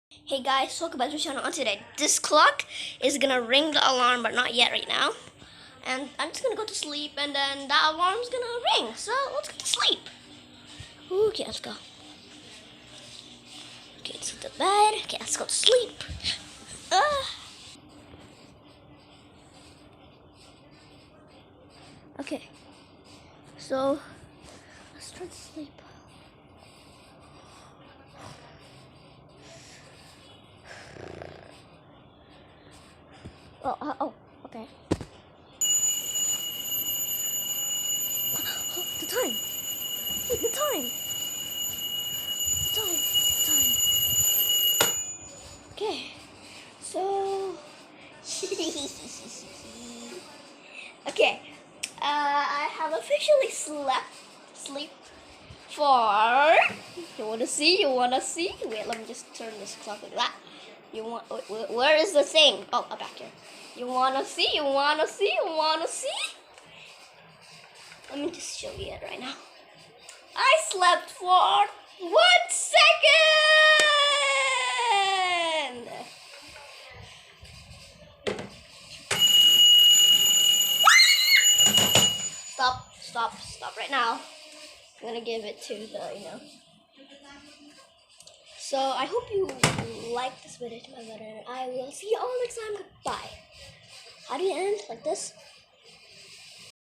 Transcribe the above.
Hey guys, welcome back to the channel. On today, this clock is gonna ring the alarm, but not yet right now. And I'm just gonna go to sleep, and then that alarm's gonna ring. So let's go to sleep. Okay, let's go. Okay, let's go to bed. Okay, let's go to sleep. Okay, so let's try to sleep. Oh, okay. The time. Wait, the time. Okay, so. Okay, I have officially sleep for. You wanna see? Wait, let me just turn this clock like that. Where is the thing? Oh, back here. You wanna see? Let me just show you it right now. I slept for 1 second. Stop right now. I'm gonna give it to the. So I hope you like this video to my letter, and I will see you all next time. Goodbye. How do you end? Like this?